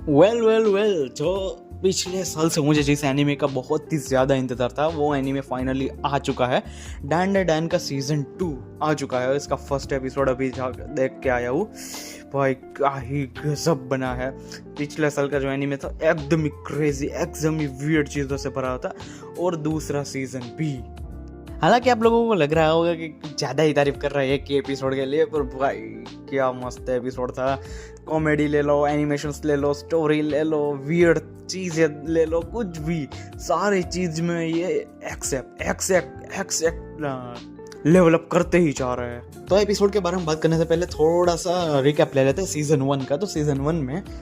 Well जो पिछले साल से मुझे जिस एनीमे का बहुत ही ज़्यादा इंतज़ार था वो एनीमे फाइनली आ चुका है। डैन का सीज़न 2 आ चुका है। इसका फर्स्ट एपिसोड अभी देख के आया हूँ। भाई क्या ही गजब बना है। पिछले साल का जो एनीमे था एकदम ही क्रेजी, एकदम ही वियर्ड चीज़ों से भरा था। और दूसरा सीज़न भी, हालांकि आप लोगों को लग रहा होगा कि ज़्यादा ही तारीफ कर रहा है एक ही एपिसोड के लिए, पर भाई क्या मस्त एपिसोड था। कॉमेडी ले लो, एनिमेशंस ले लो, स्टोरी ले लो, वियर्ड चीज़ें ले लो, कुछ भी सारी चीज़ में ये एक्सेप्ट लेवल अप करते ही जा रहे हैं। तो एपिसोड के बारे में बात करने से पहले थोड़ा सा रिकैप ले लेते हैं सीजन 1 का। तो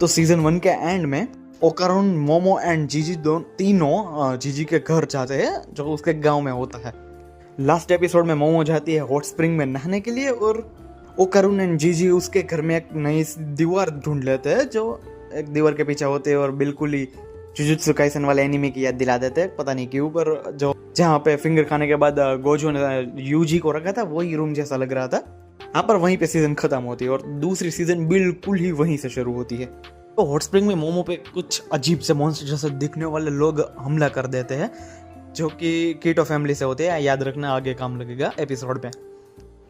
सीजन 1 के एंड में ओकारुन, मोमो एंड जीजी तीनों जीजी के घर जाते हैं जो उसके गांव में होता है। लास्ट एपिसोड में मोमो जाती है हॉट स्प्रिंग में नहाने के लिए और ओकारुन एंड जीजी उसके घर में एक नई दीवार ढूंढ लेते हैं जो एक दीवार के पीछे होते हैं और बिल्कुल ही जुजुत्सु काइसन वाले एनीमे की याद दिला देते हैं, पता नहीं क्यों। पर जो जहाँ पे फिंगर खाने के बाद गोजो ने यूजी को रखा था वही रूम जैसा लग रहा था। हाँ, पर वहीं पे सीजन खत्म होती है और दूसरी सीजन बिल्कुल ही वहीं से शुरू होती है। तो हॉट स्प्रिंग में मोमो पे कुछ अजीब से मॉन्स्टर जैसे दिखने वाले लोग हमला कर देते हैं जो कि कीटो फैमिली से होते हैं। याद रखना, आगे काम लगेगा एपिसोड पे।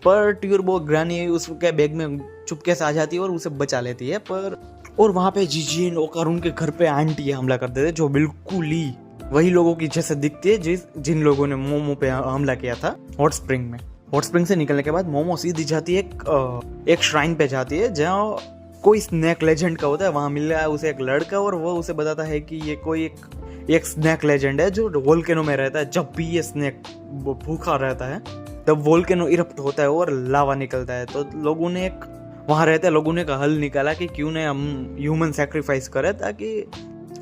पर ट्यूरबो ग्रानी उसके बैग में चुपके से आ जाती है और उसे बचा लेती है। और वहाँ पे जीजी और ओकारुन के घर पे आंटी हमला कर देते हैं जो बिल्कुल ही वही लोगों की जैसे दिखती है जिन लोगों ने मोमो पे हमला किया था हॉट स्प्रिंग में। हॉट स्प्रिंग से निकलने के बाद मोमो सीधी जाती है एक श्राइन पे जाती है जहाँ कोई स्नैक लेजेंड का होता है। वहाँ मिल रहा है उसे एक लड़का और वो उसे बताता है कि ये कोई एक स्नैक लेजेंड है जो वोल्केनो में रहता है। जब भी ये स्नैक भूखा रहता है तब वोल्केनो इरप्ट होता है और लावा निकलता है। तो लोगों ने वहाँ रहते लोगों ने हल निकाला कि क्यों ना हम ह्यूमन सैक्रिफाइस करें ताकि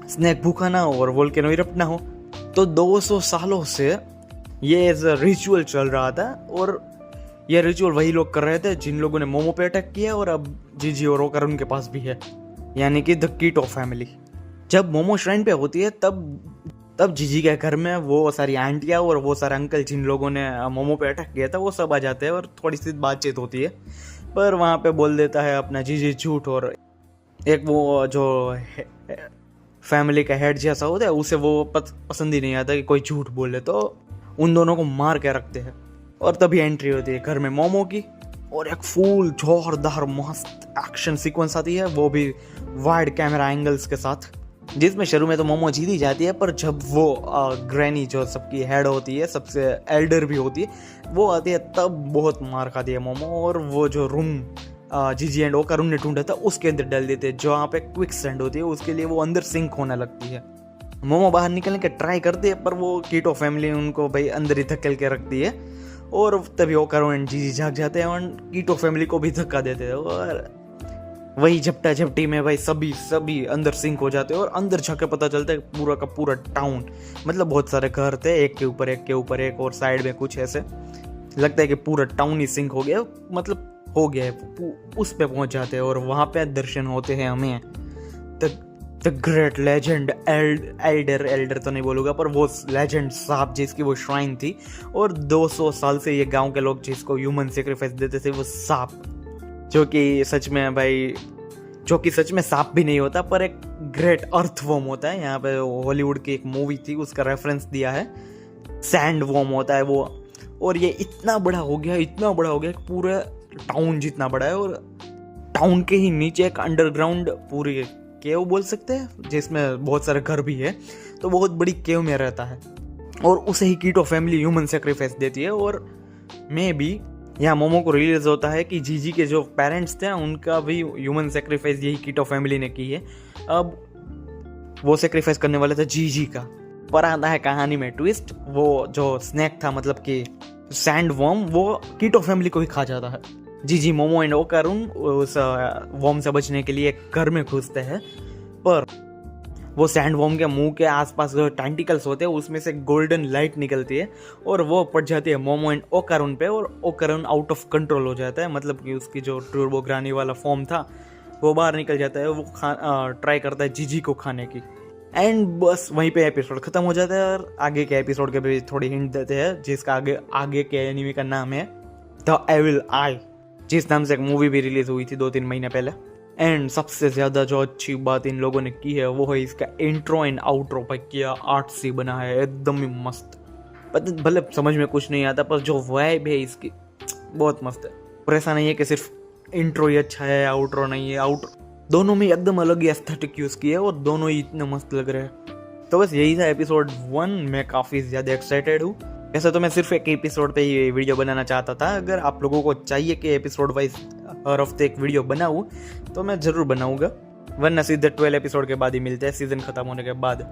स्नैक भूखा ना हो और वोल्केनो इरप्ट ना हो। तो 200 सालों से ये एज अ रिचुअल चल रहा था और ये रिचुअल वही लोग कर रहे थे जिन लोगों ने मोमो पे अटैक किया और अब जीजी और ओकारुन के पास भी है, यानी कि द कीटो फैमिली। जब मोमो श्राइन पे होती है तब जीजी के घर में वो सारी आंटियाँ और वो सारे अंकल जिन लोगों ने मोमो पे अटैक किया था वो सब आ जाते हैं और थोड़ी सी बातचीत होती है। पर वहाँ पे बोल देता है अपना जीजी झूठ और एक वो जो फैमिली का हेड जैसा होता है उसे वो पसंद ही नहीं आता कि कोई झूठ बोले, तो उन दोनों को मार के रखते हैं। और तभी एंट्री होती है घर में मोमो की और एक फुल जोरदार मस्त एक्शन सीक्वेंस आती है, वो भी वाइड कैमरा एंगल्स के साथ, जिसमें शुरू में तो मोमो जीत ही जाती है। पर जब वो ग्रैनी जो सबकी हेड होती है, सबसे एल्डर भी होती है, वो आती है तब बहुत मार खाती है मोमो। और वो जो रूम जीजी एंड ओकारुन ने ढूंढा था उसके अंदर डाल देते हैं जहाँ पे क्विक सैंड होती है, उसके लिए वो अंदर सिंक होने लगती है। मोमो बाहर निकलने के ट्राई करती है पर वो कीटो फैमिली उनको भाई अंदर ही धकेल के रखती है और तभी ओकारुन एंड जीजी जाग जाते हैं और कीटो फैमिली को भी धक्का देते हैं और वही झपटा झपटी में भाई सभी अंदर सिंक हो जाते हैं। और अंदर जाके पता चलता है पूरा का पूरा टाउन, मतलब बहुत सारे घर थे एक के ऊपर एक और साइड में कुछ ऐसे लगता है कि पूरा टाउन ही सिंक हो गया, मतलब हो गया है। उस पे पहुंच जाते हैं और वहां पे दर्शन होते हैं हमें द ग्रेट लेजेंड एल्डर तो नहीं बोलूँगा, पर वो लेजेंड साहब जिसकी वो श्राइन थी और 200 साल से ये गांव के लोग जिसको ह्यूमन सेक्रीफाइस देते थे, वो सांप जो कि सच में सांप भी नहीं होता पर एक ग्रेट अर्थवॉर्म होता है। यहाँ पे हॉलीवुड की एक मूवी थी उसका रेफरेंस दिया है, सैंड वॉर्म होता है वो। और ये इतना बड़ा हो गया पूरा टाउन जितना बड़ा है और टाउन के ही नीचे एक अंडरग्राउंड पूरी केव बोल सकते हैं जिसमें बहुत सारे घर भी है, तो बहुत बड़ी केव में रहता है और उसे ही कीटो फैमिली ह्यूमन सेक्रीफाइस देती है। और मैं भी यहाँ मोमो को रिलीज होता है कि जीजी के जो पेरेंट्स थे उनका भी ह्यूमन सेक्रीफाइस यही कीटो फैमिली ने की है। अब वो सेक्रीफाइस करने वाले थे जीजी का। पर आता है कहानी में ट्विस्ट, वो जो स्नैक था मतलब कि सैंड वॉर्म, वो कीटो फैमिली को ही खा जाता है। जीजी, मोमो एंड ओकारुन उस वॉर्म से बचने के लिए एक घर में घुसते हैं, पर वो सैंड वॉर्म के मुंह के आसपास जो टेंटिकल्स होते हैं उसमें से गोल्डन लाइट निकलती है और वो पड़ जाती है मोमो एंड ओकारुन पे और ओकारुन आउट ऑफ कंट्रोल हो जाता है, मतलब कि उसकी जो टर्बो ग्रानी वाला फॉर्म था वो बाहर निकल जाता है। वो ट्राई करता है जीजी को खाने की एंड बस वहीं पे एपिसोड खत्म हो जाता है। और आगे के एपिसोड के भी थोड़ी हिंट देते हैं जिसका आगे के एनीमे का नाम है द एविल आई, जिस नाम से एक मूवी भी रिलीज हुई थी 2-3 महीने पहले। एंड सबसे ज़्यादा जो अच्छी बात इन लोगों ने की है वो है इसका इंट्रो एंड आउट्रो। भाई क्या आर्ट सी बना है, एकदम ही मस्त। भले समझ में कुछ नहीं आता पर जो वाइब है इसकी बहुत मस्त है। और ऐसा नहीं है कि सिर्फ इंट्रो ही अच्छा है आउट्रो नहीं है, आउट्रो दोनों में एकदम अलग ही एस्थेटिक यूज़ की है और दोनों ही इतने मस्त लग रहे हैं। तो बस यही था एपिसोड 1। मैं काफ़ी ज़्यादा एक्साइटेड हूँ। वैसे तो मैं सिर्फ एक एपिसोड पे ही वीडियो बनाना चाहता था। अगर आप लोगों को चाहिए कि एपिसोड वाइज हर हफ्ते एक वीडियो बनाऊँ तो मैं ज़रूर बनाऊँगा, वरना सीधे 12 एपिसोड के बाद ही मिलते हैं, सीज़न ख़त्म होने के बाद।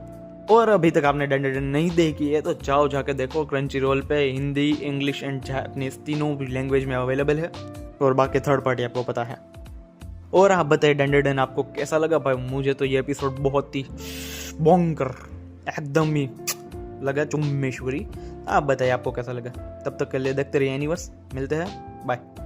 और अभी तक आपने डंडन नहीं देखी है तो जाओ जाके देखो। क्रंची रोल पे हिंदी, इंग्लिश एंड जापानीज तीनों भी लैंग्वेज में अवेलेबल है और बाकी थर्ड पार्टी आपको पता है। और आप बताइए डंडन आपको कैसा लगा? भाई मुझे तो ये एपिसोड बहुत ही बोंकर एकदम ही लगा, चुम्मेश्वरी। आप बताइए आपको कैसा लगा। तब तक के लिए देखते रहिए एनिवर्स। मिलते हैं, बाय।